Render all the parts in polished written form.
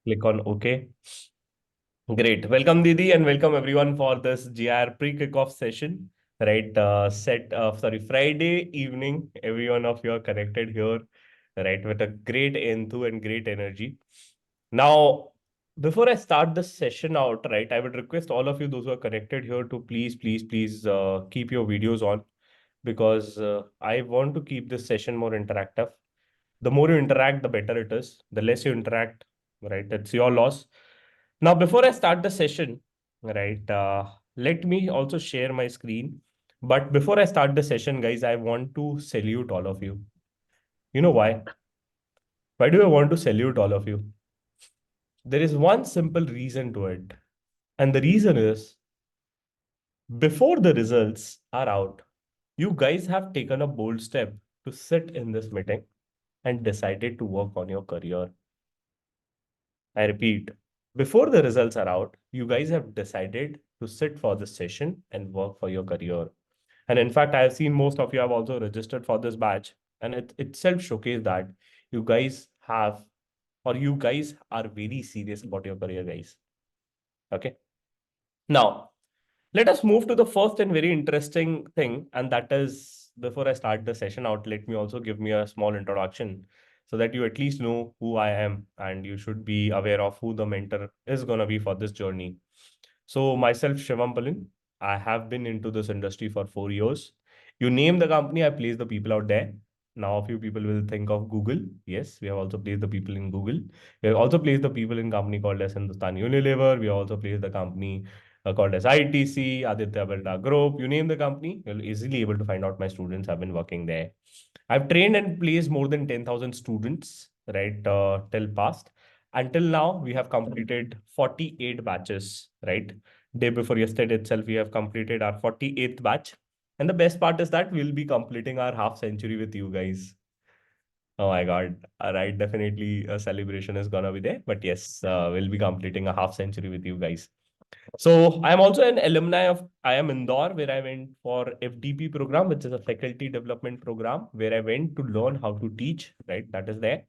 Click on OK. Great. Welcome, Didi, and welcome everyone for this GIR pre-kickoff session. Right, Friday evening. Every one of you are connected here, right, with a great enthu and great energy. Now, before I start the session out, right, I would request all of you, those who are connected here, to please keep your videos on, because I want to keep this session more interactive. The more you interact, the better it is. The less you interact, right, it's your loss. Now, before I start the session, right, let me also share my screen. But before I start the session, guys, I want to salute all of you. You know why? Why do I want to salute all of you? There is one simple reason to it. And the reason is, before the results are out, you guys have taken a bold step to sit in this meeting and decided to work on your career. I repeat, before the results are out, you guys have decided to sit for this session and work for your career. And in fact, I have seen most of you have also registered for this batch, and it itself showcased that you guys have, or you guys are very serious about your career, guys. Okay. Now, let us move to the first and very interesting thing, and that is, before I start the session out, let me also give me a small introduction so that you at least know who I am and you should be aware of who the mentor is going to be for this journey. So, myself, Shivam, I have been into this industry for 4 years. You name the company, I place the people out there. Now, a few people will think of Google. Yes, we have also placed the people in Google. We have also placed the people in company called as Hindustan Unilever. We have also placed the company called as ITC, Aditya Birla Group. You name the company, you'll easily able to find out my students have been working there. I've trained and placed more than 10,000 students, right, till past. Until now, we have completed 48 batches, right? Day before yesterday itself, we have completed our 48th batch. And the best part is that we'll be completing our half century with you guys. Oh my God. All right. Definitely a celebration is gonna be there. But yes, we'll be completing a half century with you guys. So I'm also an alumni of IIM Indore, where I went for FDP program, which is a faculty development program, where I went to learn how to teach, right? That is there.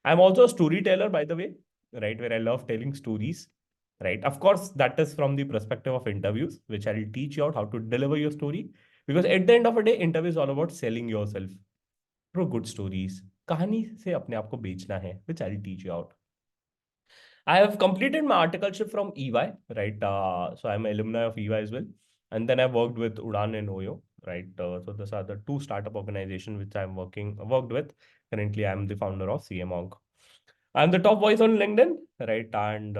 I'm also a storyteller, by the way, right? Where I love telling stories, right? Of course, that is from the perspective of interviews, which I'll teach you out how to deliver your story. Because at the end of the day, interview is all about selling yourself through good stories. कहानी से अपने आप को बेचना है, which I'll teach you out. I have completed my articleship from EY, right? So I'm an alumni of EY as well. And then I worked with Udan and Oyo, right? So these are the two startup organizations which I'm worked with. Currently, I'm the founder of camonk. I'm the top voice on LinkedIn, right? And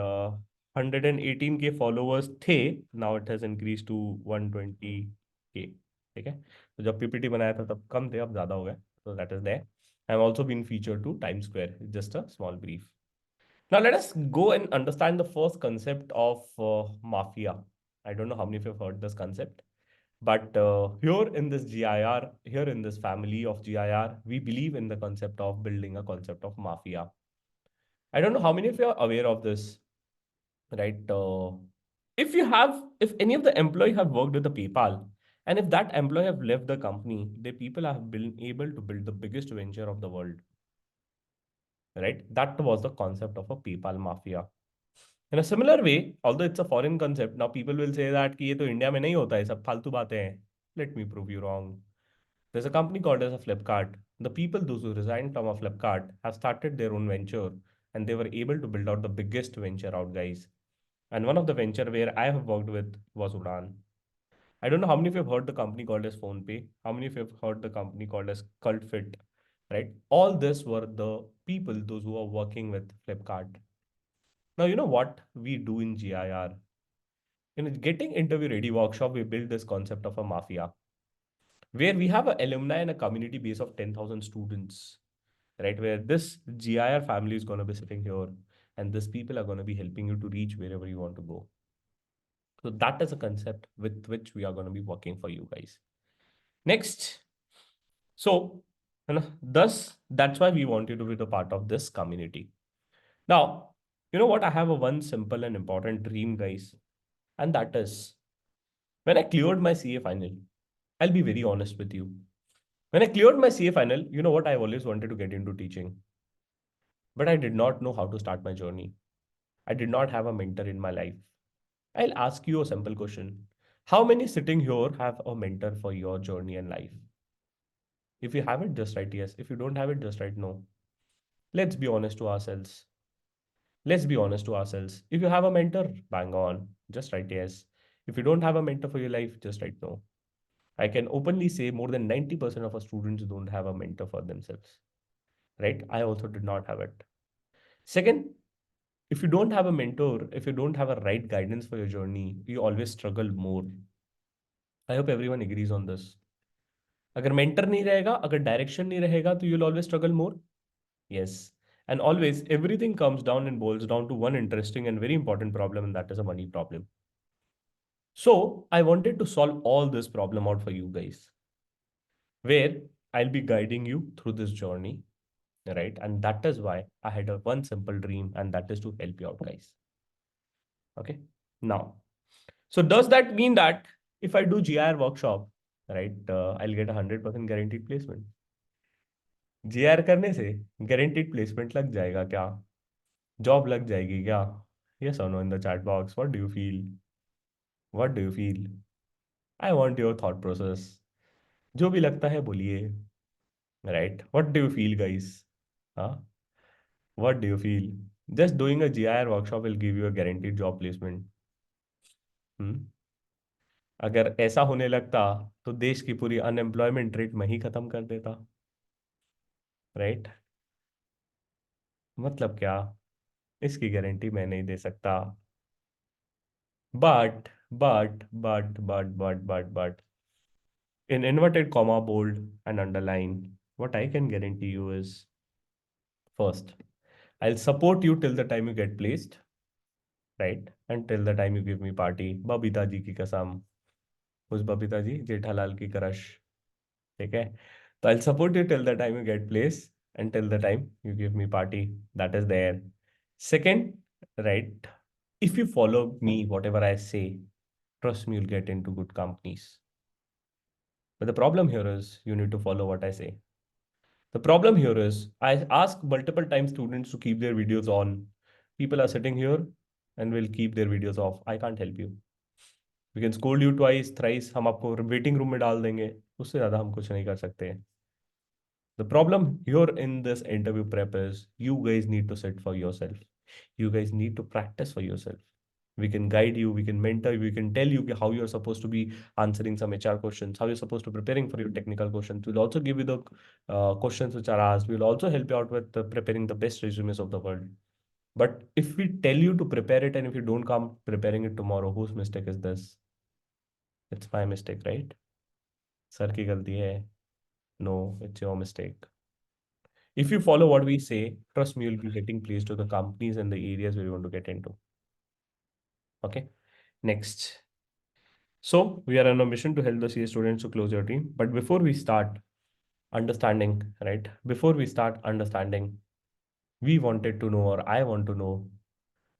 118K followers थे. Now it has increased to 120K. ठीक है? तो जब PPT बनाया था तब कम थे, अब ज़्यादा हो गए. So that is there. I'm also been featured to Times Square. Just a small brief. Now, let us go and understand the first concept of mafia. I don't know how many of you have heard this concept, but here in this GIR, here in this family of GIR, we believe in the concept of building a concept of mafia. I don't know how many of you are aware of this, right? If any of the employee have worked with the PayPal, and if that employee have left the company, the people have been able to build the biggest venture of the world, right? That was the concept of a PayPal mafia. In a similar way, although it's a foreign concept, now people will say that कि ये तो India में नहीं होता है, सब फालतू बातें हैं. Let me prove you wrong. There's a company called as a Flipkart. The people, those who resigned from a Flipkart, have started their own venture, and they were able to build out the biggest venture out, guys. And one of the venture where I have worked with was Udan. I don't know how many of you have heard the company called as PhonePe. How many of you have heard the company called as CultFit, right? All this were the people, those who are working with Flipkart. Now, you know what we do in GIR? In a getting interview ready workshop, we build this concept of a mafia, where we have an alumni and a community base of 10,000 students, right? Where this GIR family is going to be sitting here, and these people are going to be helping you to reach wherever you want to go. So that is a concept with which we are going to be working for you guys. Next. So, thus, that's why we want you to be the part of this community. Now, you know what? I have a one simple and important dream, guys. And that is, when I cleared my CA final, I'll be very honest with you. When I cleared my CA final, you know what? I always wanted to get into teaching. but I did not know how to start my journey. I did not have a mentor in my life. I'll ask you a simple question. How many sitting here have a mentor for your journey in life? If you have it, just write yes. If you don't have it, just write no. Let's be honest to ourselves. Let's be honest to ourselves. If you have a mentor, bang on. Just write yes. If you don't have a mentor for your life, just write no. I can openly say more than 90% of our students don't have a mentor for themselves. Right? I also did not have it. Second, if you don't have a mentor, if you don't have a right guidance for your journey, you always struggle more. I hope everyone agrees on this. अगर mentor नहीं रहेगा, अगर direction नहीं रहेगा, तो you'll always struggle more. Yes. And always, everything comes down and boils down to one interesting and very important problem, and that is a money problem. So, I wanted to solve all this problem out for you guys, where I'll be guiding you through this journey, right? And that is why I had a one simple dream, and that is to help you out, guys. Okay. Now, so does that mean that if I do GIR workshop, right, I'll get 100% guaranteed placement? GIR करने से guaranteed placement लग जाएगा क्या? Job लग जाएगी क्या? Yes or no in the chat box. What do you feel? What do you feel? I want your thought process. जो भी लगता है बोलिए. Right? What do you feel, guys? Huh? What do you feel? Just doing a GIR workshop will give you a guaranteed job placement. Hmm? अगर ऐसा होने लगता तो देश की पूरी अनएम्प्लॉयमेंट रेट मैं ही खत्म कर देता. राइट? मतलब क्या? इसकी गारंटी मैं नहीं दे सकता. But in inverted comma, bold and underline, what I can guarantee you is, first, I'll support you till the time you get placed, right? And till the time you give me party. Babita ji की कसम. उस बबीता जी जेठालाल की crush. ठीक है? तो I'll support you till the time you get placed and till the time you give me party. That is there. Second, right? If you follow me, whatever I say, trust me, you'll get into good companies. But the problem here is you need to follow what I say. The problem here is I ask multiple times students to keep their videos on. People are sitting here and will keep their videos off. I can't help you. We can scold you twice, thrice. हम आपको waiting room में डाल देंगे. उससे ज़्यादा हम कुछ नहीं कर सकते. The problem here in this interview prep is you guys need to sit for yourself. You guys need to practice for yourself. We can guide you, we can mentor you, we can tell you how you're supposed to be answering some HR questions, how you're supposed to preparing for your technical questions. We'll also give you the questions which are asked. We'll also help you out with preparing the best resumes of the world. But if we tell you to prepare it and if you don't come preparing it tomorrow, whose mistake is this? It's my mistake, right? Sir की गलती है. No, it's your mistake. If you follow what we say, trust me, you'll be getting placed to the companies and the areas where you want to get into. Okay. Next. So we are on a mission to help the CA students to close your dream. But before we start understanding, right? Before we start understanding, we wanted to know, or I want to know,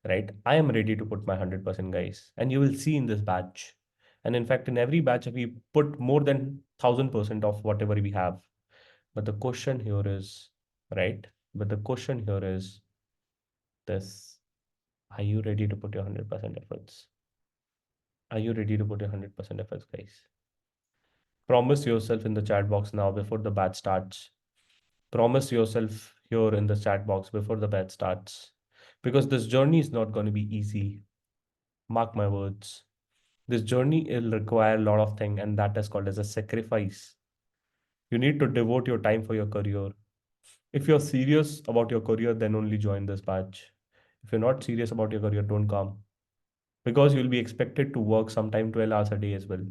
right? I am ready to put my 100%, guys. And you will see in this batch. And in fact, in every batch, we put more than 1000% of whatever we have. But the question here is, right? But the question here is this. Are you ready to put your 100% efforts? Are you ready to put your 100% efforts, guys? Promise yourself in the chat box now before the batch starts. Promise yourself here in the chat box before the batch starts. Because this journey is not going to be easy. Mark my words. This journey will require a lot of things, and that is called as a sacrifice. You need to devote your time for your career. If you're serious about your career, then only join this batch. If you're not serious about your career, don't come. Because you'll be expected to work sometime 12 hours a day as well.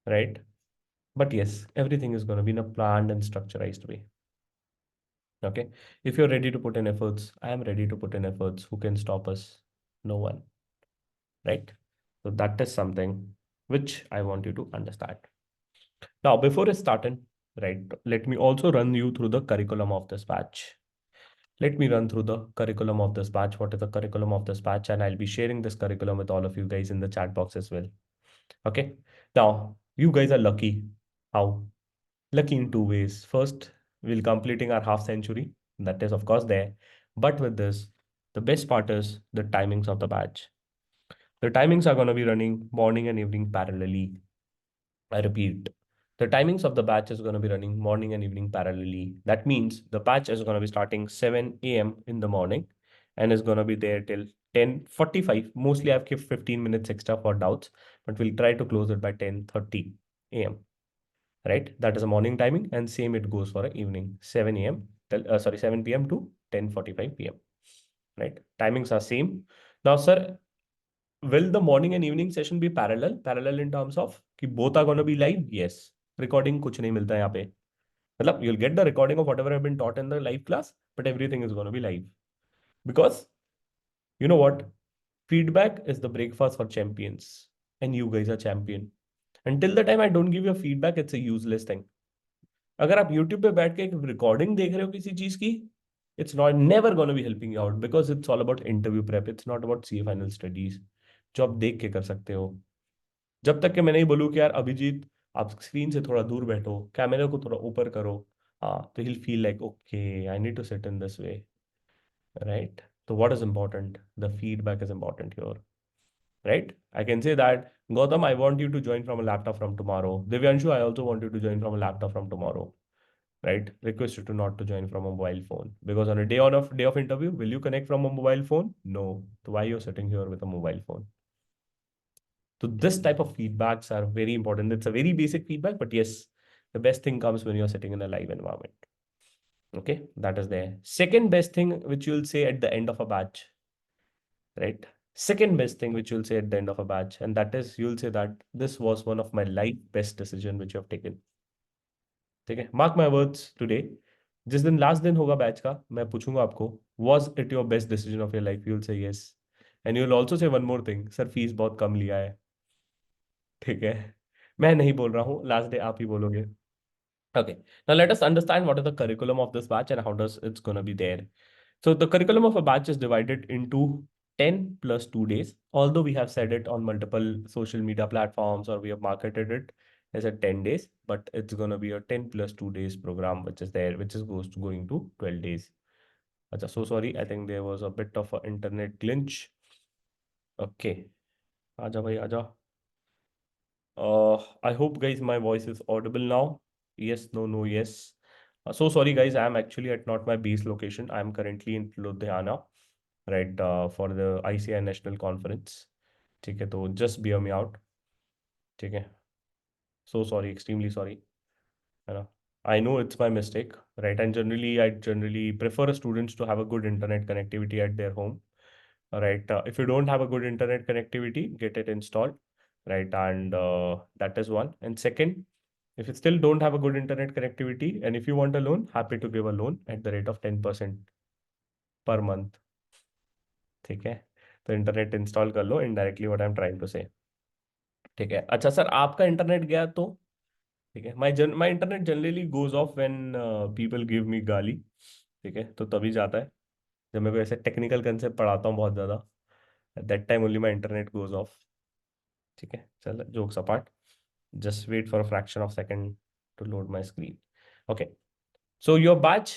Right? But yes, everything is going to be in a planned and structured way. Okay. If you're ready to put in efforts, I am ready to put in efforts. Who can stop us? No one. Right. So that is something which I want you to understand. Now, before I start in, right, let me also run you through the curriculum of this batch. Let me run through the curriculum of this batch. What is the curriculum of this batch? And I'll be sharing this curriculum with all of you guys in the chat box as well. Okay. Now, you guys are lucky. How? Lucky in two ways. First, we're completing our half century. That is, of course, there. But with this, the best part is the timings of the batch. The timings are going to be running morning and evening parallelly. I repeat, the timings of the batch is going to be running morning and evening parallelly. That means the batch is going to be starting 7 a.m. in the morning and is going to be there till 10:45. Mostly I've kept 15 minutes extra for doubts, but we'll try to close it by 10:30 a.m. Right? That is a morning timing, and same it goes for a evening 7 a.m. Sorry, 7 p.m. to 10:45 p.m. Right? Timings are same. Now, sir, will the morning and evening session be parallel? Parallel in terms of कि both are going to be live? Yes. Recording कुछ नहीं मिलता यहाँ पे. मतलब you'll get the recording of whatever have been taught in the live class, but everything is going to be live. Because you know what? Feedback is the breakfast for champions. And you guys are champion. Until the time I don't give you feedback, it's a useless thing. अगर आप YouTube पे बैठ के एक recording देख रहे हो किसी चीज की, it's not never going to be helping you out because it's all about interview prep. It's not about CA final studies जो आप देख के कर सकते हो. जब तक कि मैं नहीं बोलूँ कि यार अभिजीत आप स्क्रीन से थोड़ा दूर बैठो, कैमरे को थोड़ा ऊपर करो, हाँ, तो he'll feel like okay, I need to sit in this way, right? So what is important? The feedback is important here, right? I can say that Gautam, I want you to join from a laptop from tomorrow. Divyanshu, I also want you to join from a laptop from tomorrow, right? Request you to not to join from a mobile phone because on a day of interview, will you connect from a mobile phone? No. So why you're sitting here with a mobile phone? So this type of feedbacks are very important. It's a very basic feedback, but yes, the best thing comes when you're sitting in a live environment. Okay, that is there. Second best thing which you'll say at the end of a batch, right? Second best thing which you'll say at the end of a batch, and that is you'll say that this was one of my life best decision which you have taken. ठीक है, mark my words today. जिस दिन last दिन होगा batch का, मैं पूछूंगा आपको was it your best decision of your life? You'll say yes, and you'll also say one more thing, sir fees बहुत कम लिया है. ठीक है, मैं नहीं बोल रहा हूँ, लास्ट डे आप ही बोलोगे. Okay, now let us understand what is the curriculum of this batch and how does it's going to be there. So the curriculum of a batch is divided into 10 plus 2 days. Although we have said it on multiple social media platforms or we have marketed it as a 10 days, but it's going to be a 10 plus 2 days program, which is there, which is going to 12 days. Achha, so sorry, I think there was a bit of an internet glitch. Okay, aja bhai, aja. I hope guys my voice is audible now. Yes, no, no, yes. So sorry guys, I am actually at not my base location. I am currently in Ludhiana, right, for the ICAI National Conference. ठीक है, तो just bear me out. ठीक है. So sorry, extremely sorry. है ना? I know it's my mistake, right? And I generally prefer students to have a good internet connectivity at their home. All right. If you don't have a good internet connectivity, get it installed, right? And that is one. And second, if you still don't have a good internet connectivity, and if you want a loan, happy to give a loan at the rate of 10% per month. ठीक है, तो internet install कर लो, indirectly what I am trying to say. ठीक है, अच्छा sir आपका internet गया तो ठीक है, my internet generally goes off when people give me गाली. ठीक है, तो तभी जाता है जब मैं कोई ऐसे टेक्निकल कंसेप्ट पढ़ाता हूँ बहुत ज़्यादा. That time only my internet goes off. ठीक है, चल jokes apart, just wait for a fraction of second to load my screen. Okay, so your batch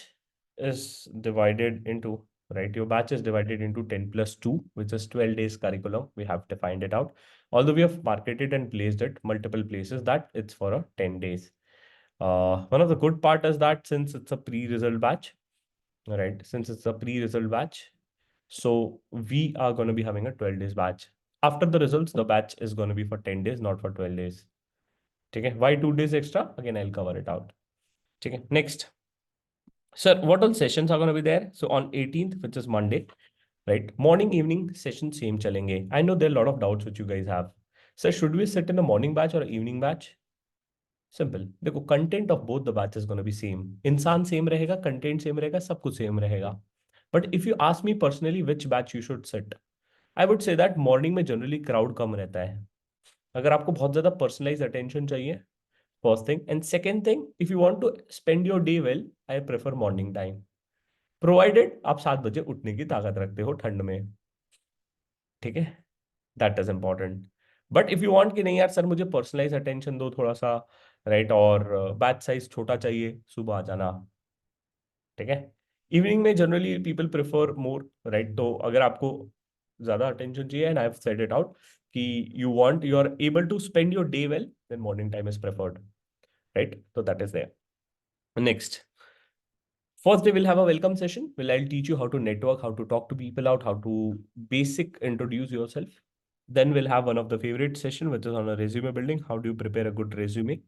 is divided into, right, your batch is divided into 10 plus 2, which is 12 days curriculum. We have defined it out, although we have marketed and placed it multiple places that it's for a 10 days. One of the good part is that since it's a pre-result batch, right, since it's a pre-result batch, so we are going to be having a 12 days batch. After the results, the batch is going to be for 10 days, not for 12 days. Okay, why 2 days extra? Again, I'll cover it out. Okay, next. Sir, what all sessions are going to be there? So on 18th, which is Monday, right? Morning, evening session same chalenge. I know there are a lot of doubts which you guys have. Sir, should we sit in a morning batch or evening batch? Simple. देखो, content of both the batches is going to be same. इंसान same रहेगा, content same रहेगा, सब कुछ same रहेगा. But if you ask me personally which batch you should sit, I would say that morning में generally crowd कम रहता है. अगर आपको बहुत ज़्यादा personalized attention चाहिए, first thing. And second thing, if you want to spend your day well, I prefer morning time. Provided आप 7 बजे उठने की ताकत रखते हो ठंड में. ठीक है, that is important. But if you want कि नहीं यार सर मुझे पर्सनलाइज अटेंशन दो थोड़ा सा, राइट, और बैच साइज छोटा चाहिए, सुबह आ जाना. ठीक है, इवनिंग में generally people prefer more, right? तो अगर आपको ज्यादा अटेंशन चाहिए, and I have said it out कि you are able to spend your day well, then morning time is preferred, right? तो that is there. Next, first day we'll have a welcome session. Well, I'll teach you how to network, how to talk to people out, how to basic introduce yourself. Then we'll have one of the favorite session, which is on a resume building. How do you prepare a good resume?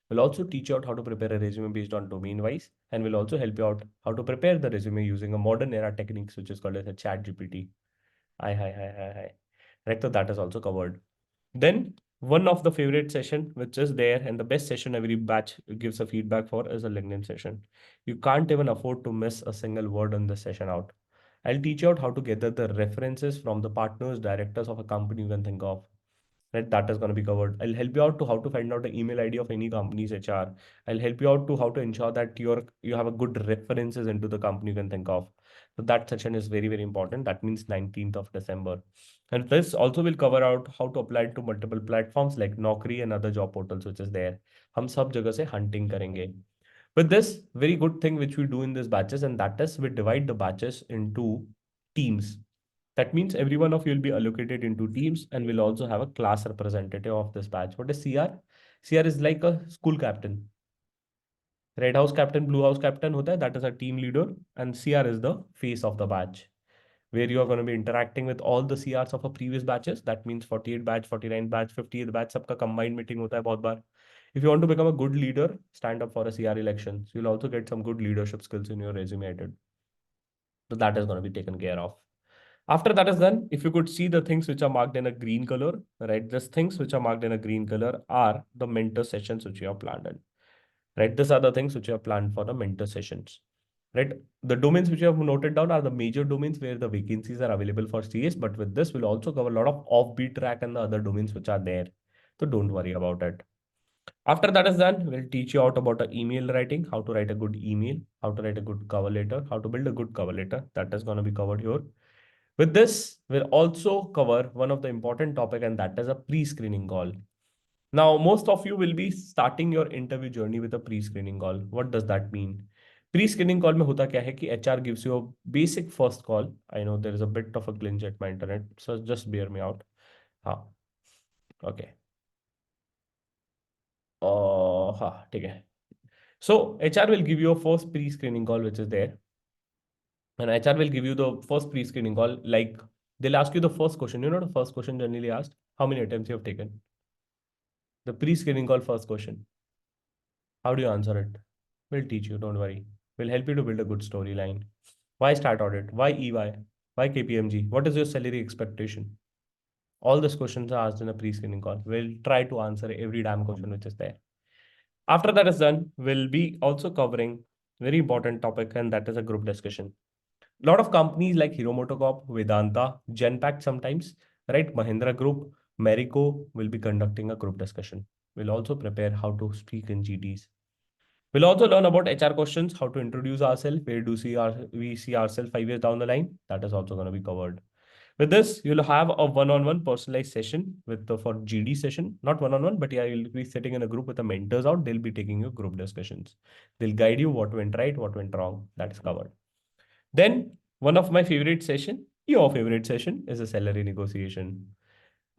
We'll also teach you out how to prepare a resume based on domain wise, and we'll also help you out how to prepare the resume using a modern era techniques, which is called as a chat GPT. Hi. Right, so that is also covered. Then one of the favorite session which is there, and the best session every batch gives a feedback for, is a LinkedIn session. You can't even afford to miss a single word on this session out. I'll teach you out how to gather the references from the partners, directors of a company you can think of. Right, that is going to be covered. I'll help you out to how to find out the email ID of any company's HR. I'll help you out to how to ensure that you have a good references into the company you can think of. So that session is very, very important. That means 19th of December. And this also will cover out how to apply to multiple platforms like Naukri and other job portals which is there. हम सब जगह से hunting करेंगे. With this, very good thing which we do in these batches, and that is we divide the batches into teams. That means every one of you will be allocated into teams, and we'll also have a class representative of this batch. What is CR? CR is like a school captain. Red House captain, Blue House captain hota hai, that is a team leader, and CR is the face of the batch, where you are going to be interacting with all the CRs of a previous batches. That means 48 batch, 49 batch, 50th batch, सबका combined meeting hota hai bahut bar. If you want to become a good leader, stand up for a CR election. So you'll also get some good leadership skills in your resume added. So that is going to be taken care of. After that is done, if you could see the things which are marked in a green color, right? These things which are marked in a green color are the mentor sessions which you have planned in, right? These are the things which you have planned for the mentor sessions, right? The domains which you have noted down are the major domains where the vacancies are available for CS, but with this, we'll also cover a lot of offbeat track and the other domains which are there. So don't worry about it. After that is done, we'll teach you out about email writing, how to write a good email, how to write a good cover letter, how to build a good cover letter. That is going to be covered here. With this, we'll also cover one of the important topic, and that is a pre-screening call. Now, most of you will be starting your interview journey with a pre-screening call. What does that mean? Pre-screening call में होता क्या है कि HR gives you a basic first call. I know there is a bit of a glitch at my internet, so just bear me out. हाँ, okay. हाँ, ठीक है. So HR will give you a first pre-screening call, which is there. And HR will give you the first pre-screening call. Like they'll ask you the first question. You know the first question generally asked? How many attempts you have taken? The pre-screening call first question. How do you answer it? We'll teach you, don't worry. We'll help you to build a good storyline. Why start audit? Why EY? Why KPMG? What is your salary expectation? All these questions are asked in a pre-screening call. We'll try to answer every damn question which is there. After that is done, we'll be also covering very important topic, and that is a group discussion. A lot of companies like Hero MotoCorp, Vedanta, Genpact sometimes, right? Mahindra Group, Marico will be conducting a group discussion. We'll also prepare how to speak in GTs. We'll also learn about HR questions, how to introduce ourselves, where we see ourselves 5 years down the line. That is also going to be covered. With this, you'll have a one-on-one personalized session with the for GD session, not one-on-one, but yeah, you'll be sitting in a group with the mentors out. They'll be taking your group discussions. They'll guide you what went right, what went wrong. That is covered. Then one of my favorite session, your favorite session, is a salary negotiation.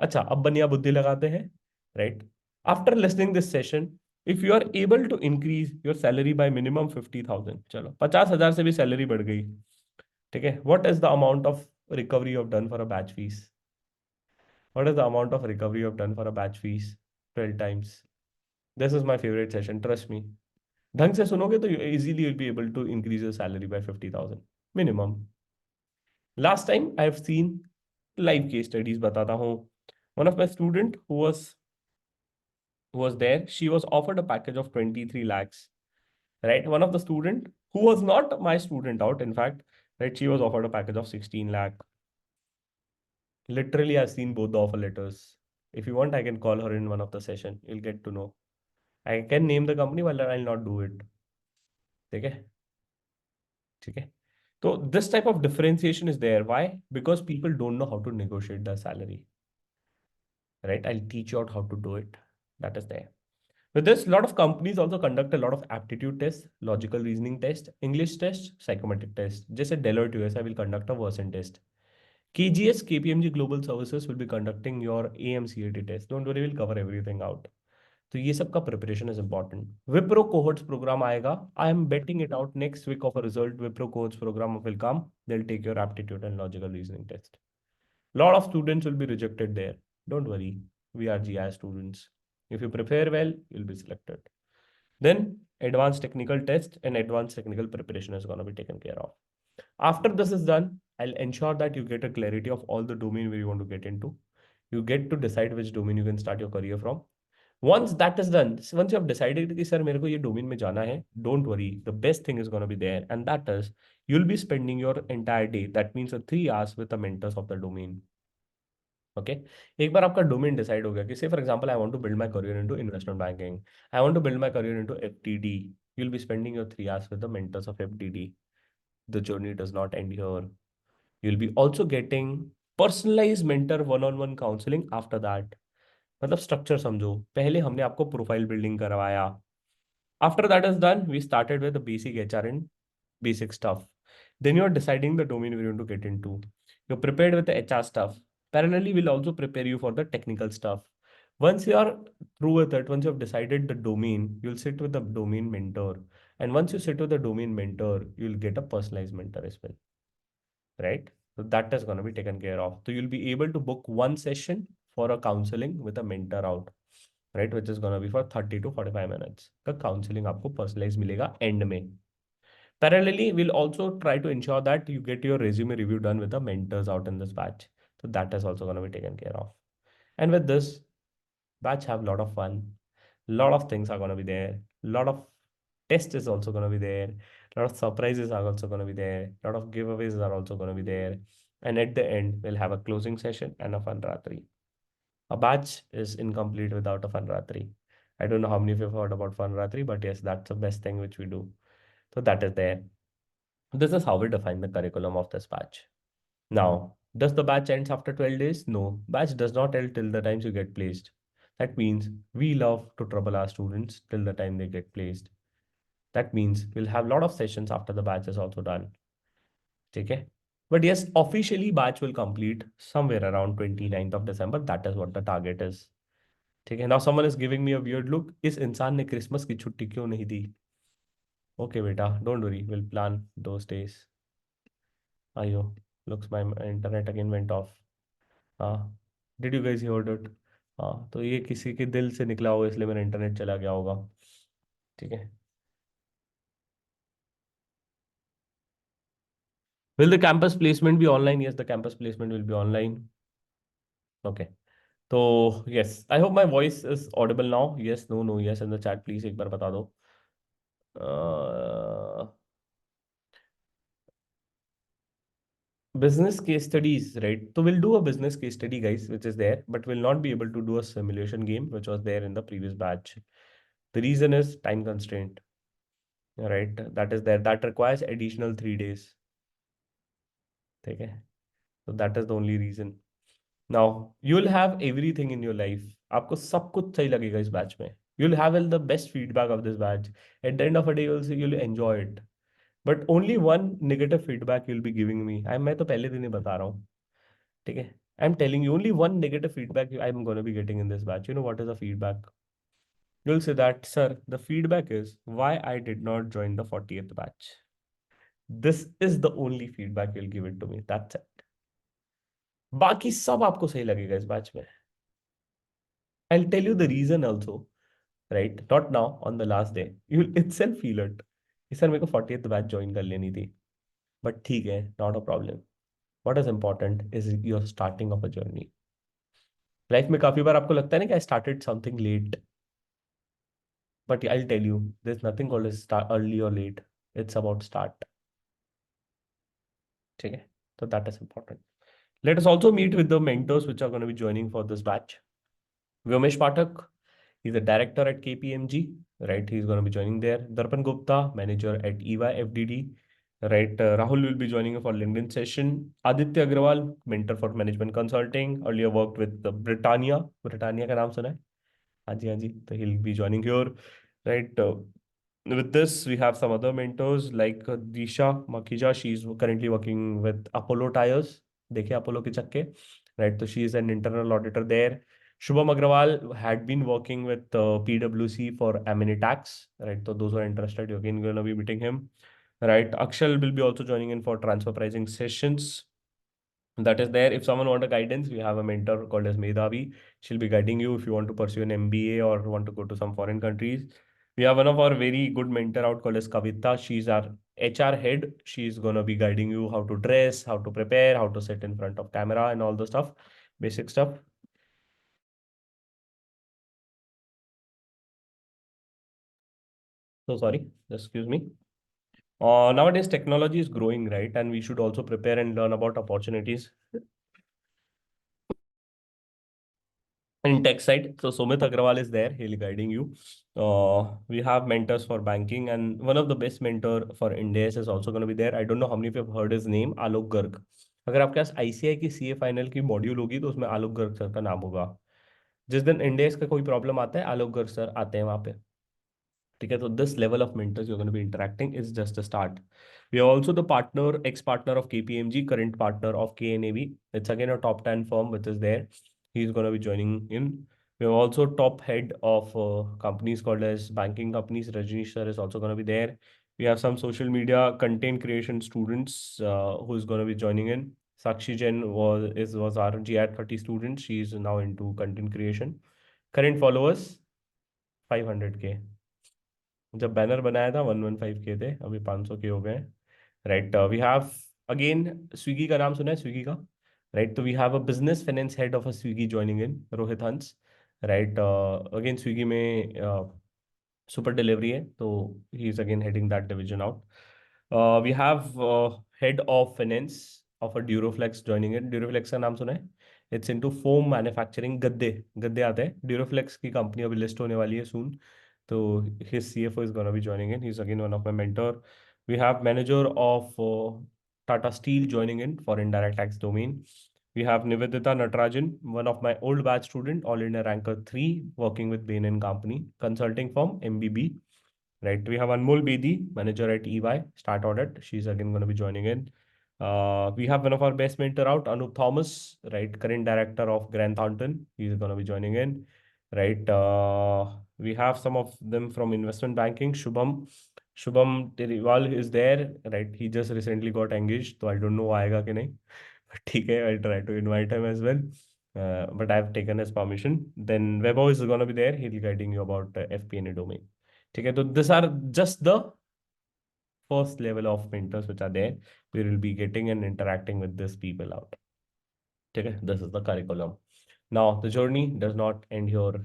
अच्छा, अब बनिया बुद्धि लगाते हैं, right? After listening this session, if you are able to increase your salary by minimum 50,000, चलो 50,000 से भी salary बढ़ गई, ठीक है? What is the amount of recovery you have done for a batch fees? What is the amount of recovery you have done for a batch fees? 12 times. This is my favorite session, trust me. ढंग से सुनोगे तो easily you'll be able to increase your salary by 50,000 minimum. Last time I have seen live case studies बताता हूँ. One of my student who was there, she was offered a package of 23 lakhs, right? One of the student who was not my student out, in fact, right? She was offered a package of 16 lakh. Literally, I've seen both the offer letters. If you want, I can call her in one of the session. You'll get to know. I can name the company, but I'll not do it. Okay? Okay. So this type of differentiation is there. Why? Because people don't know how to negotiate the salary. Right? I'll teach you out how to do it. That is there. With this, a lot of companies also conduct a lot of aptitude tests, logical reasoning test, English test, psychometric test. जैसे Deloitte USA will conduct a Wharton test. KGS, KPMG Global Services will be conducting your AMCAT test. Don't worry, we'll cover everything out. तो ये सब का preparation is important. Wipro cohorts program आएगा. I am betting it out next week of a result. Wipro cohorts program will come. They'll take your aptitude and logical reasoning test. Lot of students will be rejected there. Don't worry, we are GI students. If you prepare well, you'll be selected. Then advanced technical test and advanced technical preparation is going to be taken care of. After this is done, I'll ensure that you get a clarity of all the domain where you want to get into. You get to decide which domain you can start your career from. Once that is done, once you have decided कि sir मेरे को ये domain में जाना है, don't worry, the best thing is going to be there, and that is you'll be spending your entire day, that means 3 hours with the mentors of the domain. Okay एक बार आपका domain decide हो गया कि say for example I want to build my career into investment banking, I want to build my career into FTD, you will be spending your 3 hours with the mentors of FTD. The journey does not end here. You'll be also getting personalized mentor one-on-one counseling after that. मतलब structure समझो, पहले हमने आपको profile building करवाया. After that is done, we started with the basic HR and basic stuff. Then you're deciding the domain we want to get into. You're prepared with the HR stuff. Parallelly, we'll also prepare you for the technical stuff. Once you are through with it, once you have decided the domain, you'll sit with the domain mentor. And once you sit with the domain mentor, you'll get a personalized mentor as well. Right? So that is going to be taken care of. So you'll be able to book one session for a counseling with a mentor out, right? Which is going to be for 30 to 45 minutes. The counseling आपको personalized मिलेगा end में. Parallelly, we'll also try to ensure that you get your resume review done with the mentors out in this batch. So that is also going to be taken care of. And with this batch have a lot of fun. Lot of things are going to be there. Lot of test is also going to be there. Lot of surprises are also going to be there. Lot of giveaways are also going to be there. And at the end, we'll have a closing session and a fun ratri. A batch is incomplete without a fun ratri. I don't know how many of you have heard about fun ratri, but yes, that's the best thing which we do. So that is there. This is how we define the curriculum of this batch. Now, does the batch ends after 12 days? No, batch does not end till the times you get placed. That means we love to trouble our students till the time they get placed. That means we'll have a lot of sessions after the batch is also done. Okay? But yes, officially batch will complete somewhere around 29th of December. That is what the target is. Okay, now someone is giving me a weird look. इस इंसान ने Christmas की छुट्टी क्यों नहीं दी? Okay, beta, don't worry. We'll plan those days. Ayo, looks my internet again went off. हाँ, did you guys here it? हाँ, तो ये किसी के दिल से निकला होगा इसलिए मेरा इंटरनेट चला गया होगा. ठीक है. Will the campus placement be online? Yes, the campus placement will be online. Okay. So yes, I hope my voice is audible now. Yes, no, no, yes in the chat please एक बार बता दो. Business case studies, right? So we'll do a business case study, guys, which is there, but we'll not be able to do a simulation game, which was there in the previous batch. The reason is time constraint, right? That is there. That requires additional 3 days. Okay. So that is the only reason. Now, you'll have everything in your life. आपको सब कुछ सही लगेगा इस batch में. You'll have all the best feedback of this batch. At the end of the day, you'll see you'll enjoy it. But only one negative feedback you'll be giving me. मैं तो पहले दिन ही बता रहा हूँ. ठीक है. I'm telling you only one negative feedback I'm going to be getting in this batch. You know what is the feedback? You'll say that, sir, the feedback is why I did not join the 40th batch. This is the only feedback you'll give it to me. That's it. बाकी सब आपको सही लगेगा इस batch में. I'll tell you the reason also, right? Not now, on the last day. You'll itself feel it. कि sir मेरे को 40th बैच ज्वाइन कर लेनी थी. But ठीक है, not a problem. What is important is your starting of a journey. Life में काफी बार आपको लगता है ना कि I started something late. But I'll tell you, there's nothing called as start early or late. It's about start. ठीक है? So that is important. Let us also meet with the mentors which are going to be joining for this batch. Vyomesh Pathak, he's a director at KPMG, right? He's going to be joining there. Darpan Gupta, manager at EY FDD, right? Rahul will be joining for LinkedIn session. Aditya Agrawal, mentor for management consulting, earlier worked with the Britannia. Britannia का नाम सुना है? हाँ जी, हाँ जी, तो he'll be joining here, right? With this, we have some other mentors like Disha Makija. She's currently working with Apollo Tires. देखिए Apollo के चक्के, right? So she is an internal auditor there. Shubham Agrawal had been working with PwC for M&A tax, right? So those who are interested, you're again going to be meeting him, right? Akshal will be also joining in for transfer pricing sessions. That is there. If someone want a guidance, we have a mentor called as Medhavi. She'll be guiding you if you want to pursue an MBA or want to go to some foreign countries. We have one of our very good mentor out called as Kavita. She's our HR head. She's gonna be guiding you how to dress, how to prepare, how to sit in front of camera and all the stuff, basic stuff. So sorry, excuse me. Nowadays technology is growing, right? And we should also prepare and learn about opportunities in tech side. So Sumit Agrawal is there. He'll be guiding you. We have mentors for banking, and one of the best mentor for India is also going to be there. I don't know how many of you have heard his name, Alok Garg. अगर आपके पास ICI की CA final की module होगी तो उसमें आलोक Garg sir का नाम होगा. जिस दिन इंडेक्स का कोई प्रॉब्लम आता है आलोक गर्ग सर आते हैं वहां पे. ठीक है, तो this level of mentors you gonna be interacting is just a start. We are also the partner, ex-partner of KPMG, current partner of KNAV. It's again a top 10 firm which is there. He's going to be joining in. We have also top head of companies called as banking companies. Rajnish sir is also going to be there. We have some social media content creation students who is going to be joining in. Sakshi Jain was our GR30 student. She is now into content creation. Current followers 500K. जब banner बनाया था 115K थे, अभी 500K हो गए. Right, we have again Swiggy का नाम सुना है, स्विगी का. राइट, तो we have a business finance head of a Swiggy joining in, Rohit Hans. Right, again Swiggy में सुपर डिलीवरी है, तो he is again heading that division out. We have head of finance of a Duroflex joining in. Duroflex का नाम सुना है? It's into foam manufacturing. गद्दे गद्दे आते हैं. ड्यूरोफ्लेक्स की कंपनी अभी लिस्ट होने वाली है सून. तो his CFO is going to be joining in. He's again one of my mentor. We have manager of Tata Steel joining in for indirect tax domain. We have Nivedita Natarajan, one of my old batch student, all India ranker 3, working with Bain and Company, consulting firm MBB. Right. We have Anmol Bedi, manager at EY, Start Audit. She's again going to be joining in. We have one of our best mentor out, Anup Thomas, right, current director of Grant Thornton. He's going to be joining in. Right. We have some of them from investment banking. Shubham Teriwal is there. Right. He just recently got engaged, so I don't know आएगा कि नहीं. But ठीक है, I'll try to invite him as well. But I've taken his permission. Then Webo is going to be there. He'll be guiding you about FP&A domain. ठीक है, तो this are just the first level of mentors which are there. We will be getting and interacting with these people out. ठीक है, this is the curriculum. Now the journey does not end here.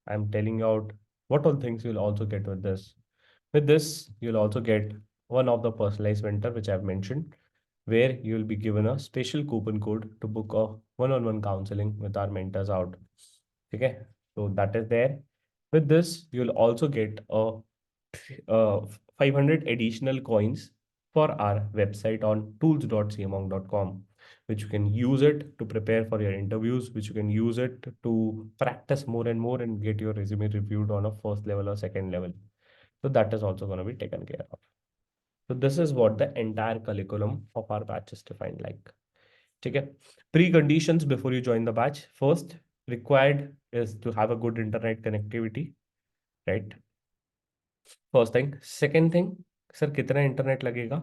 I'm telling you out what all things you'll also get with this. With this, you'll also get one of the personalized mentor which I've mentioned, where you'll be given a special coupon code to book a one-on-one counseling with our mentors out. Okay, so that is there. With this, you'll also get a 500 additional coins for our website on tools.camonk.com, which you can use it to prepare for your interviews, which you can use it to practice more and more and get your resume reviewed on a first level or second level. So that is also going to be taken care of. So this is what the entire curriculum of our batch is defined like. Okay. Preconditions before you join the batch. First, required is to have a good internet connectivity, right? First thing. Second thing, sir कितना internet लगेगा?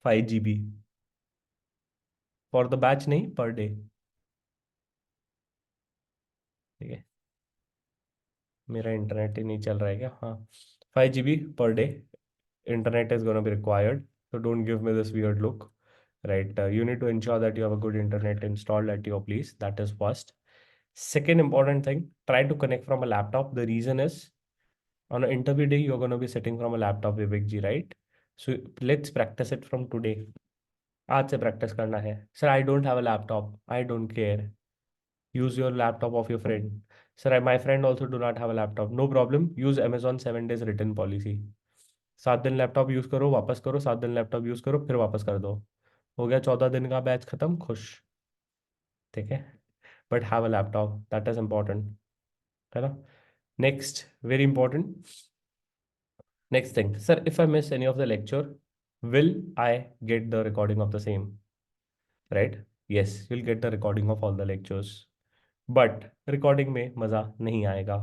5 GB for the batch, नहीं per day. ठीक है, मेरा internet ही नहीं चल रहा है क्या? हाँ, 5 GB per day internet is going to be required. So don't give me this weird look, right? You need to ensure that you have a good internet installed at your place. That is first. Second important thing, try to connect from a laptop. The reason is on an interview day, you're going to be sitting from a laptop, Vivek ji, right? So let's practice it from today. आज से practice करना है. Sir I don't have a laptop. I don't care. Use your laptop of your friend. Sir my friend also do not have a laptop. No problem, use Amazon 7 days return policy. 7 दिन laptop use करो, वापस करो, 7 दिन laptop use करो, फिर वापस कर दो. हो गया 14 दिन का बैच खत्म, खुश. ठीक है, but have a laptop, that is important, है ना? Next, very important, next thing, sir if I miss any of the lecture, will I get the recording of the same? Right? Yes, you'll get the recording of all the lectures. But recording में मजा नहीं आएगा.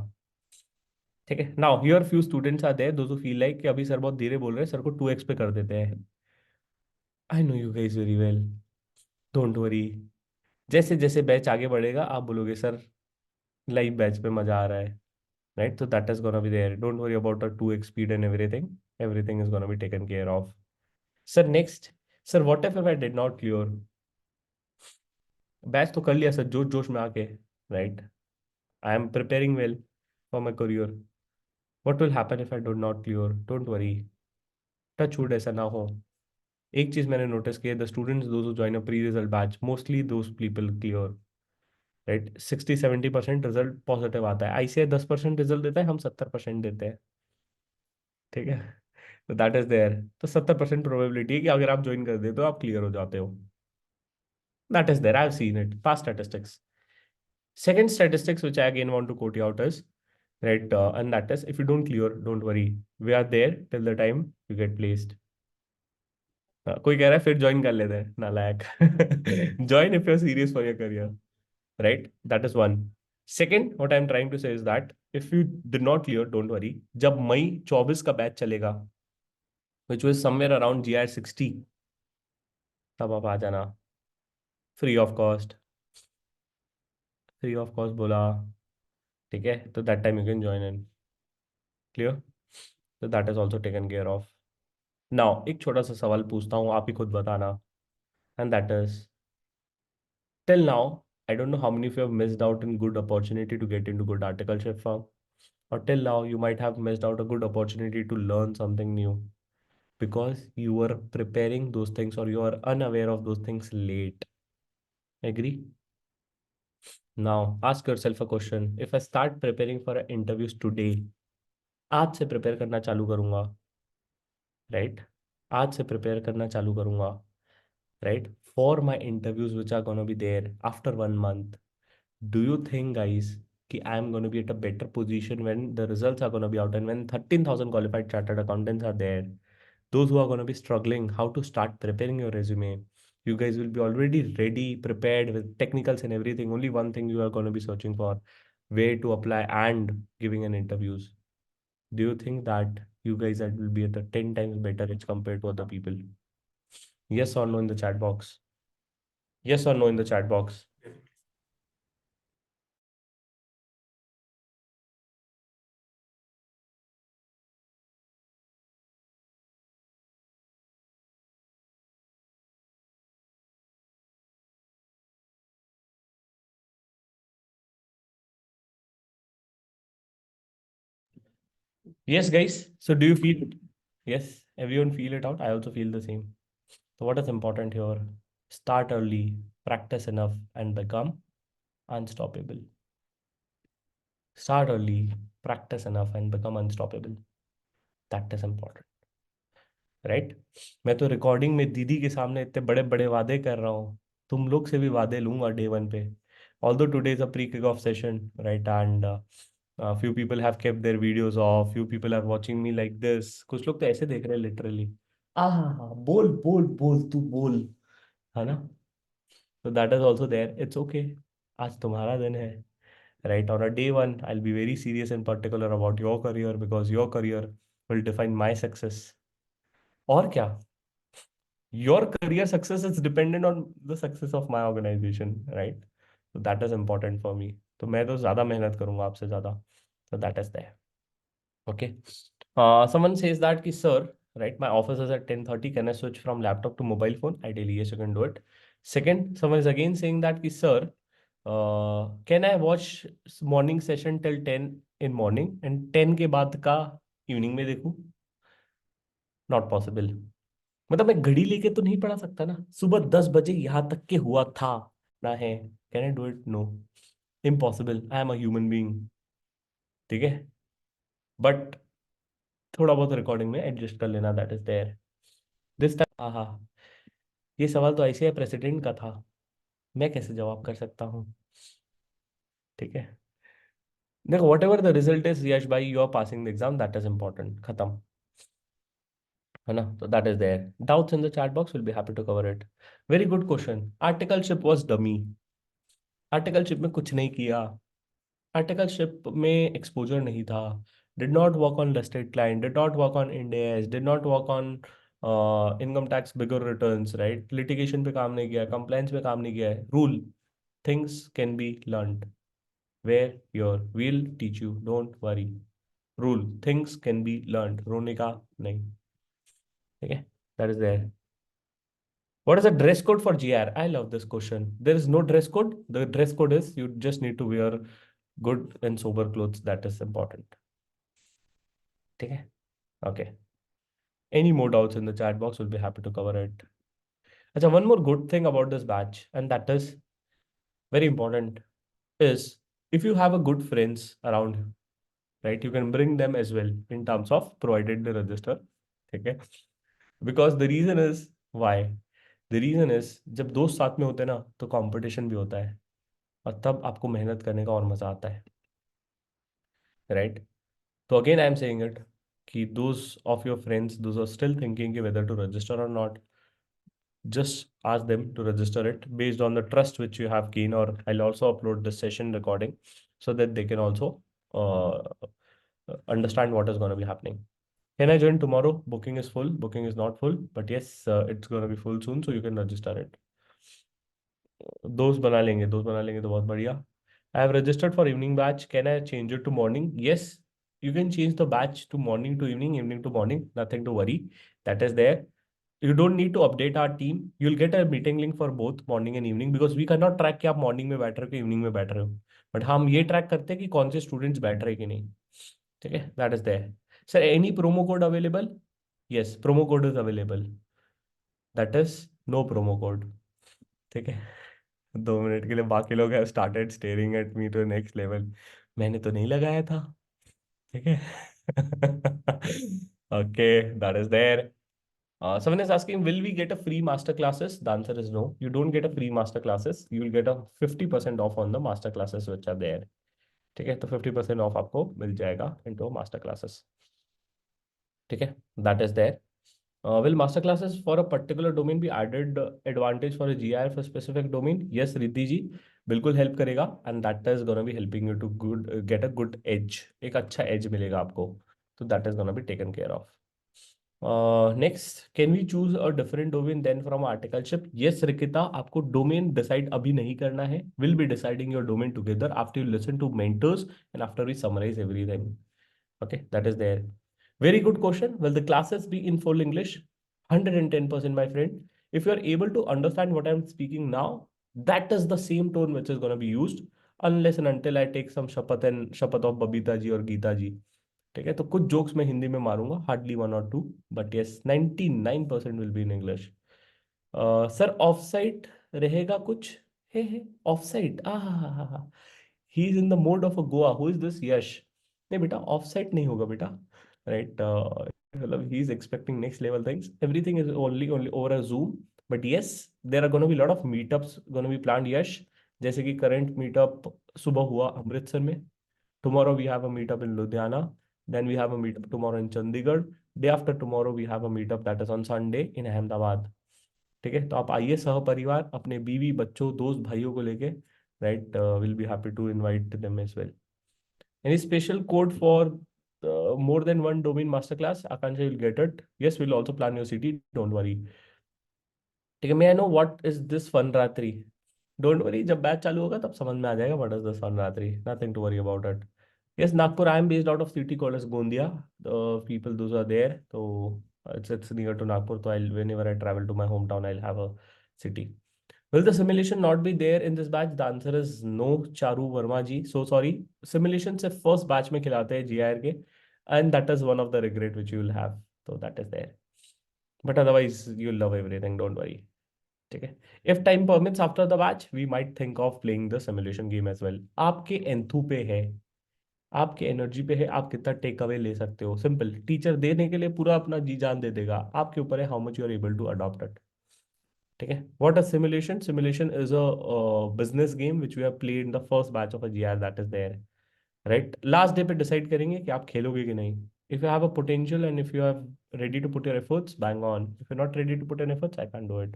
ठीक है. Now here few students are there those who feel like कि अभी sir बहुत धीरे बोल रहे हैं, सर को 2x पे कर देते हैं. I know you guys very well. Don't worry. जैसे जैसे बैच आगे बढ़ेगा आप बोलोगे सर लाइव बैच पे मजा आ रहा है. Right? So that is gonna be there. Don't worry about the 2x speed and everything. Everything is gonna be taken care of. Sir, next. Sir, what if I did not clear? Batch तो कर लिया sir जोश जोश में आके. Right. I am preparing well for my career. What will happen if I don't not clear? Don't worry. Touch wood ऐसा ना हो. एक चीज मैंने नोटिस किया, the students those who join a pre result batch mostly those people clear. Right. 60-70% result positive आता है. ICI 10% result देता है, हम 70% देते हैं. ठीक है. तो दैट इज देयर. तो 70% प्रोबेबिलिटी है कि अगर आप ज्वाइन कर देते हो आप क्लियर हो जाते हो. That is there. I have seen it. Past statistics. Second statistics which I again want to quote you out is, right, and that is if you don't clear, don't worry. We are there till the time you get placed. कोई कह रहा है फिर join कर लेते हैं, नालायक. Join if you're serious for your career, right? That is one. Second, what I'm trying to say is that if you did not clear, don't worry. जब मई 24 का बैच चलेगा, which was somewhere around GIR 60, तब आप आ जाना. Free of cost. Free of cost बोला. ठीक है. तो that time you can join in. Clear. तो that is also taken care of. Now एक छोटा सा सवाल पूछता हूँ, आप ही खुद बताना. And that is, till now I don't know how many of you have missed out in good opportunity to get into good articleship firm, or till now you might have missed out a good opportunity to learn something new because you were preparing those things or you are unaware of those things late. Agree? Now ask yourself a question. If I start preparing for interviews today, आज से prepare करना चालू करूंगा. Right. आज से prepare करना चालू करूंगा. right, for my interviews which are going to be there after 1 month. Do you think, guys, कि I am going to be at a better position when the results are going to be out and when 13,000 qualified chartered accountants are there? Those who are going to be struggling how to start preparing your resume, you guys will be already ready, prepared with technicals and everything. Only one thing you are going to be searching for, where to apply and giving an interviews. Do you think that you guys that will be at a 10 times better edge compared to other people? Yes or no in the chat box. Yes or no in the chat box. Yes, guys. So do you feel it? Yes, everyone feel it out. I also feel the same. So what is important here? Start early, practice enough, and become unstoppable. Start early, practice enough, and become unstoppable. That is important. Right. मैं तो recording में दीदी के सामने इतने बड़े बड़े वादे कर रहा हूँ. तुम लोग से भी वादे लूंगा डे वन पे. Although today is a pre kick off session, right, and few people have kept their videos off, few people are watching me like this. कुछ लोग तो ऐसे देख रहे हैं लिटरली. हाँ हाँ हाँ, बोल बोल बोल तू बोल. है ना. तो that is also there. It's okay. आज तुम्हारा दिन है. Right. On a day one I'll be very serious and particular about your career because your career will define my success. और क्या. Your career success is dependent on the success of my organization, right? So that is important for me. तो मैं तो ज्यादा मेहनत करूंगा आपसे ज्यादा. So that is there. Okay. Someone says that कि sir, right, my office is at 10:30. Can I switch from laptop to mobile phone? Ideally, yes, you can do it. Second, someone is again saying that कि sir, can I watch morning session till 10 in morning and 10 के बाद का evening में देखूं? Not possible. मतलब मैं घड़ी लेके तो नहीं पढ़ा सकता ना. सुबह 10 बजे यहाँ तक के हुआ था ना है. Can I do it? No. Impossible. I am a human being. ठीक है. बट थोड़ा बहुत रिकॉर्डिंग में एडजस्ट कर लेना. That is there. This time हाँ, ये सवाल तो आईसीआई प्रेसिडेंट का था. मैं कैसे जवाब कर सकता हूँ? ठीक है. देखो, whatever the result is Yash भाई, you are passing the exam, that is important, खत्म, है ना? तो that is there, doubts in the chat box, will be happy to cover it. Very good question. Articleship was dummy. Articleship में कुछ नहीं किया, articleship में एक्सपोजर नहीं था, did not work on listed client, did not work on Ind AS, did not work on income tax bigger returns, right? Litigation पे काम नहीं किया, कंप्लायंस पे काम नहीं किया है। Rule, things can be learned, where your will teach you, don't worry. Rule, things can be learned, रोने का नहीं, ठीक है? That is there. What is the dress code for GR? I love this question. There is no dress code. The dress code is you just need to wear good and sober clothes. That is important. Okay. Okay. Any more doubts in the chat box, we'll be happy to cover it. Achha, one more good thing about this batch, and that is very important, is if you have a good friends around you, right, you can bring them as well in terms of provided the register. Okay. Because the reason is why. The reason is जब दोस्त साथ में होते हैं ना तो competition भी होता है, और तब आपको मेहनत करने का और मजा आता है, राइट? तो again I am saying it कि those of your friends those are still thinking whether to register और not, just ask them to register it based on the trust which you have gained, or I'll also upload the session recording so that they can also uh, understand what is going to be happening. Can I join tomorrow? Booking is full, booking is not full, but yes, it's going to be full soon, so you can register it. दोस्त बना लेंगे, दोस्त बना लेंगे तो बहुत बढ़िया। I have registered for evening batch, can I change it to morning? Yes, you can change the batch to morning to evening, evening to morning, nothing to worry, that is there. You don't need to update our team. You'll get a meeting link for both morning and evening, because we cannot track कि आप morning में बैठ रहे हो कि evening में बैठ रहे हो, but हम ये track करते हैं कि कौन से students बैठ रहे हैं कि नहीं, ठीक है? That is there. Sir, any promo code available? Yes, promo code is available. That is no promo code, ठीक है? 2 मिनट के लिए बाकी लोग have started staring at me to next level. मैंने तो नहीं लगाया था, ठीक है? Okay, that is there. Someone is asking, will we get a free master classes? The answer is no. You don't get a free master classes. You will get a 50% off on the master classes which are there. ठीक है? तो 50% of आपको मिल जाएगा into master classes. ठीक है? That is there. Will master classes for a particular domain be added advantage for a GIR for specific domain? Yes, Riddhi जी, बिल्कुल help करेगा, and that is gonna be helping you to good get a good edge. एक अच्छा edge मिलेगा आपको, तो that is gonna be taken care of. Next, can we choose a different domain than from articleship? Yes, Rikita, आपको domain decide अभी नहीं करना है. We'll be deciding your domain together after you listen to mentors and after we summarize everything. Okay, that is there. Very good question. Will the classes be in full English? 110%, my friend. If you are able to understand what I'm speaking now, that is the same tone which is going to be used, unless and until I take some shapat of Babita ji or Geeta ji. ठीक है? तो कुछ jokes मैं हिंदी में मारूंगा, hardly 1 or 2, but yes 99% will be in English. Sir off site रहेगा कुछ? है off site, he is in the mode of a Goa, who is this Yash? नहीं बेटा, ऑफ साइट नहीं होगा बेटा, राइट? मतलब he is expecting next level things, everything is only over a Zoom, but yes there are gonna be lot of meetups gonna be planned Yash. जैसे कि current meetup सुबह हुआ अमृतसर में, tomorrow we have a meetup in Ludhiana, then we have a meetup tomorrow in Chandigarh, day after tomorrow we have a meetup that is on Sunday in Ahmedabad. ठीक है? तो आप आइए सह परिवार, अपने बीवी बच्चों दोस्त भाइयों को लेके, right? Will be happy to invite them as well. Any special code for more than one domain masterclass? Akansha will get it. Yes, we'll also plan your city, don't worry. ठीक है? May I know what is this fun ratri? Don't worry, जब batch चालू होगा तब समझ में आ जाएगा what is this fun ratri, nothing to worry about it. Yes, Nagpur, I am based out of city called as Gondia. The people those are there, तो it's near to Nagpur, so I'll whenever I travel to my hometown I'll have a city. Will the simulation not be there in this batch? The answer is no, Charu Verma ji, so sorry. Simulation सिर्फ first batch में खिलाते हैं GIR के, and that is one of the regret which you will have, so that is there, but otherwise you'll love everything, don't worry. ठीक है? If time permits after the batch we might think of playing the simulation game as well. आपके enthu पे है, आपके energy पे है, आप कितना टेक अवे ले सकते हो. सिंपल, टीचर देने के लिए पूरा अपना जी जान दे देगा, आपके ऊपर है how much you are able to adopt it. ठीक है? What a simulation? Simulation is a business game which we have played in the first batch of a GR, that is there. Right, last day पे decide करेंगे कि आप खेलोगे कि नहीं. If you have a potential and if you have ready to put your efforts, bang on. If you're not ready to put in efforts, I can't do it.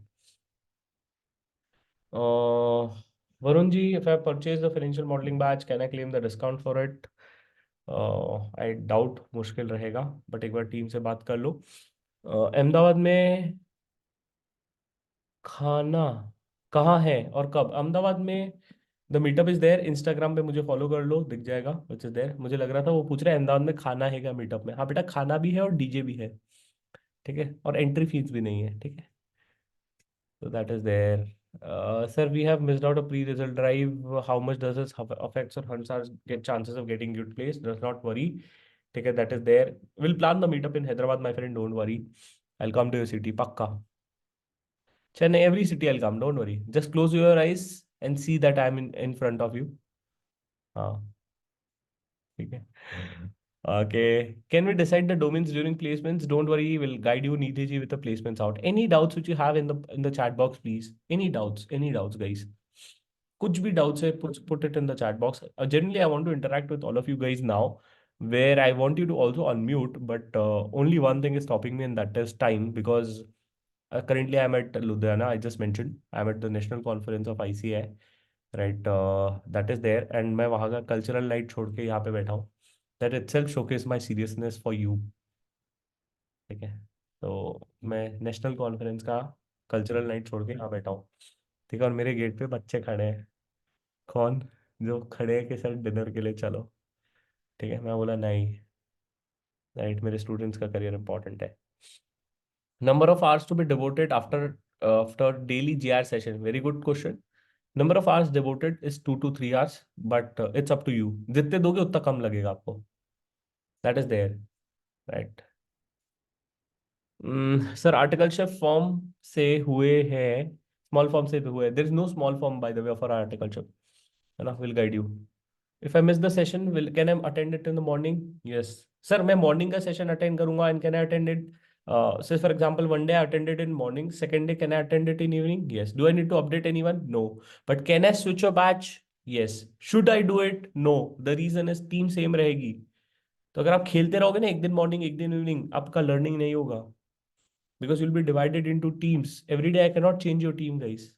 Uh, Varun ji, if I purchase the financial modeling batch, can I claim the discount for it? I doubt, मुश्किल रहेगा, but एक बार team से बात कर लो. अहमदाबाद में खाना कहाँ है और कब? अहमदाबाद में the meetup is there. Instagram पे मुझे फॉलो कर लो, दिख जाएगा विच इज देयर. मुझे लग रहा था वो पूछ रहे हैं अहमदाबाद में खाना है क्या मीटअप में. हाँ बेटा, खाना भी है और डीजे भी है. ठीक है, और एंट्री फीस भी नहीं है. ठीक है, so that is there. Sir, we have missed out a pre-result drive. How much does this affect or hurts our get chances of getting good place? Does not worry. ठीक है, that is there. We'll plan the meetup in Hyderabad, my friend. Don't worry. I'll come to your city. पक्का. Chennai, every city I'll come. Don't worry. Just close your eyes and see that I'm in front of you. हाँ, ठीक है. Okay. Can we decide the domains during placements? Don't worry, we'll guide you, Nidhi ji, with the placements out. Any doubts which you have in the chat box, please. Any doubts, guys. कुछ भी doubts है, put it in the chat box. Generally, I want to interact with all of you guys now, where I want you to also unmute, but only one thing is stopping me, and that is time, because currently I'm at Ludhiana. I just mentioned I'm at the national conference of ICAI, right? That is there, and मैं वहाँ का cultural night छोड़ के यहाँ पे बैठा हूँ. That itself showcase my seriousness for you. ठीक है, तो मैं नेशनल कॉन्फ्रेंस का कल्चरल नाइट छोड़ के यहाँ बैठा हूँ. ठीक है, और मेरे गेट पे बच्चे खड़े हैं. कौन? जो खड़े हैं कि सर डिनर के लिए चलो. ठीक है, मैं बोला नहीं, राइट, मेरे स्टूडेंट्स का करियर इंपॉर्टेंट है. Number of hours to be devoted after daily GR session. Very good question. Number of hours devoted is 2 to 3 hours, but it's up to you. जितने दोगे उतना कम लगेगा आपको. That is there, right. Sir, articleship form से हुए हैं, small form से भी हुए. There is no small form by the way for articleship. है ना, will guide you. If I miss the session, will can I attend it in the morning? Yes sir, मैं morning का session attend करूंगा. And can I attend it, say for example, one day I attended in morning, second day can I attend it in evening? Yes. Do I need to update anyone? No. But can I switch a batch? Yes. Should I do it? No. The reason is team same रहेगी. तो अगर आप खेलते रहोगे ना, एक दिन morning एक दिन इवनिंग, आपका लर्निंग नहीं होगा, because you'll be divided into teams. Every day I cannot change your team, guys.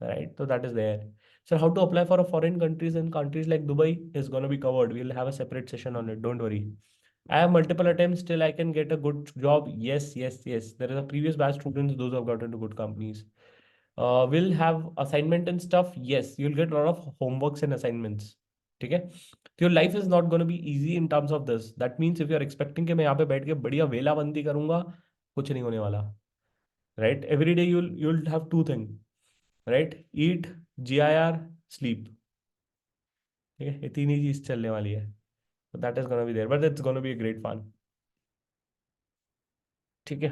Right? So that is there. So how to apply for a foreign countries, and countries like Dubai is going to be covered. We'll have a separate session on it. Don't worry. I have multiple attempts till I can get a good job. Yes, yes, yes. There is a previous batch students, those who have gotten to good companies. Will have assignment and stuff. Yes, you'll get a lot of homeworks and assignments. ठीक है, तो your life is not going to be easy in terms of this. That means if you are expecting कि मैं यहाँ पे बैठ के बढ़िया वेलाबंदी करूंगा, कुछ नहीं होने वाला. Right, every day you'll have two things, right? Eat, GIR, sleep. ठीक है, ये तीन ही चीज चलने वाली है. So that is gonna be there, but it's gonna be a great fun. ठीक है.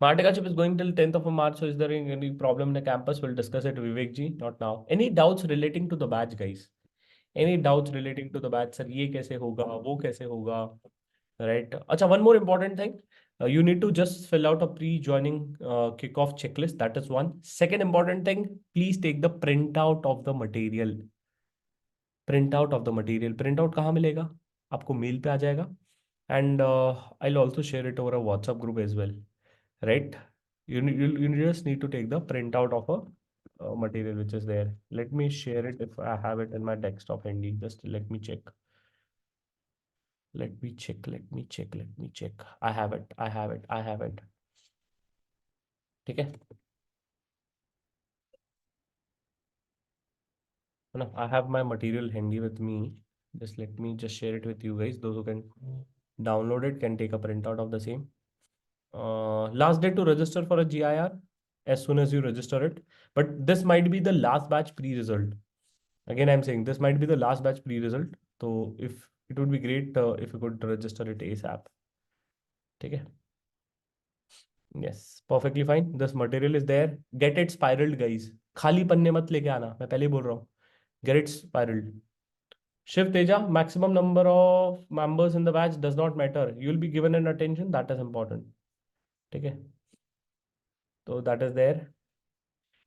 My articleship is going till 10th of March. So is there any problem in the campus? We'll discuss it, Vivek ji. Not now. Any doubts relating to the batch, guys? Any doubts relating to the batch? Sir, ये कैसे होगा, वो कैसे होगा, right? अच्छा, one more important thing. You need to just fill out a pre-joining kickoff checklist. That is one. Second important thing, please take the printout of the material. Printout of the material. Printout कहाँ मिलेगा? आपको mail पे आ जाएगा. And I'll also share it over a WhatsApp group as well. Right? You just need to take the printout of a material which is there. Let me share it if I have it in my desktop handy. Just let me check. Let me check. Let me check. Let me check. I have it. I have it. I have it. ठीक है ना? I have my material handy with me. Just let me just share it with you guys. Those who can download it can take a printout of the same. Last date to register for a GIR as soon as you register it. But this might be the last batch pre-result. Again, I'm saying this might be the last batch pre-result. So if it would be great if you could register it ASAP. ठीक है? Yes, perfectly fine. This material is there. Get it spiraled, guys. खाली पन्ने मत लेके आना. मैं पहले ही बोल रहा हूँ. Get it spiraled. Shiv Teja, maximum number of members in the batch does not matter. You'll be given an attention. That is important. ठीक है? So that is there.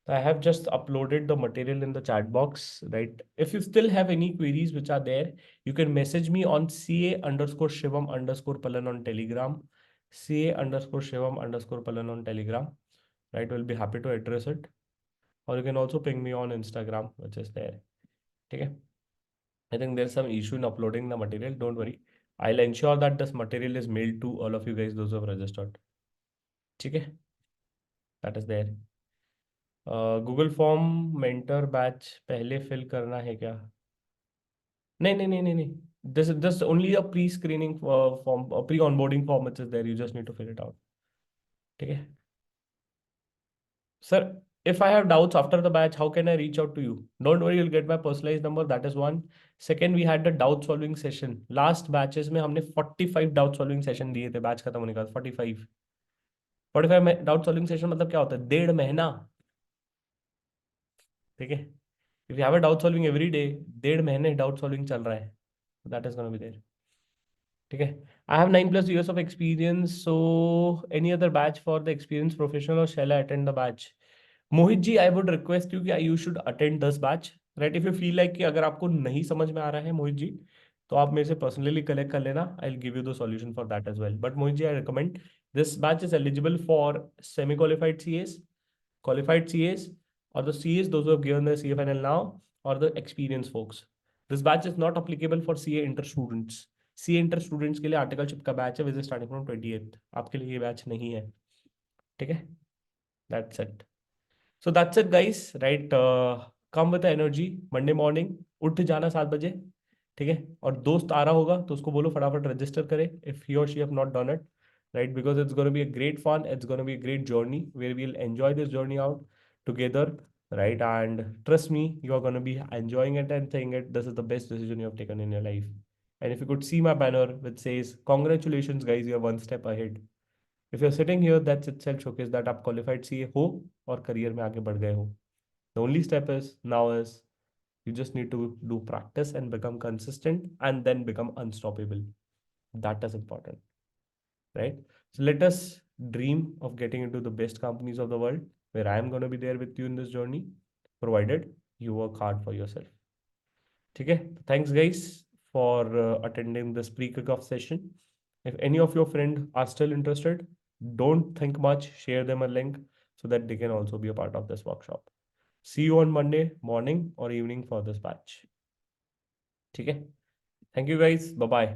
I have just uploaded the material in the chat box, right? If you still have any queries which are there, you can message me on CA_Shivam_Palan on Telegram. CA_Shivam_Palan on Telegram, right? We'll be happy to address it. Or you can also ping me on Instagram, which is there. Okay. I think there's some issue in uploading the material. Don't worry. I'll ensure that this material is mailed to all of you guys, those who have registered. Okay. That is there. Google form mentor batch पहले fill करना है क्या? नहीं नहीं नहीं नहीं नहीं, this only a pre screening form, pre onboarding form is there, you just need to fill it out. ठीक है sir. If I have doubts after the batch, how can I reach out to you? Don't worry, you'll get my personalized number. That is one. Second, we had the doubt solving session. Last batches में हमने 45 doubt solving session दिए थे batch खत्म होने का. 45 doubt solving session मतलब क्या होता है? 1.5 महीना. ठीक है. If you have a doubt solving every day, 1.5 महीने doubt solving चल रहा है. That is gonna be there. ठीक है. I have 9+ years of experience. So any other batch for the experienced professional or shall I attend the batch? Mohit ji, I would request you कि you should attend this batch. Right? If you feel like कि अगर आपको नहीं समझ में आ रहा है मोहित जी, तो आप मेरे से पर्सनली कलेक्ट कर लेना. I'll give you the solution for that as well. But Mohit ji, I recommend this batch is eligible for semi-qualified CAs, qualified CAs, or the CAs those who have given their CA final now, or the experienced folks. This batch is not applicable for CA inter students. CA inter students के लिए articleship का batch है, which is starting from 28th. आपके लिए ये batch नहीं है. ठीक है. That's it. So that's it guys, right. Come with energy. Monday morning उठ जाना 7 बजे. ठीक है. और दोस्त आ रहा होगा तो उसको बोलो फटाफट रजिस्टर करे इफ ही और she have not done it. Right, because it's gonna be a great fun, it's gonna be a great journey where we will enjoy this journey out together. Right, and trust me, you are going to be enjoying it and saying it this is the best decision you have taken in your life. And if you could see my banner which says congratulations guys, you are one step ahead. If you're sitting here, that's itself showcase that आप qualified CA हो और career में आगे बढ़ गए हो. The only step is now is you just need to do practice and become consistent and then become unstoppable. That is important, right? So let us dream of getting into the best companies of the world where I am going to be there with you in this journey, provided you work hard for yourself. Okay, thanks guys for attending this pre-kickoff session. If any of your friends are still interested, don't think much, share them a link so that they can also be a part of this workshop. See you on Monday morning or evening for this batch. Okay, thank you guys. Bye bye.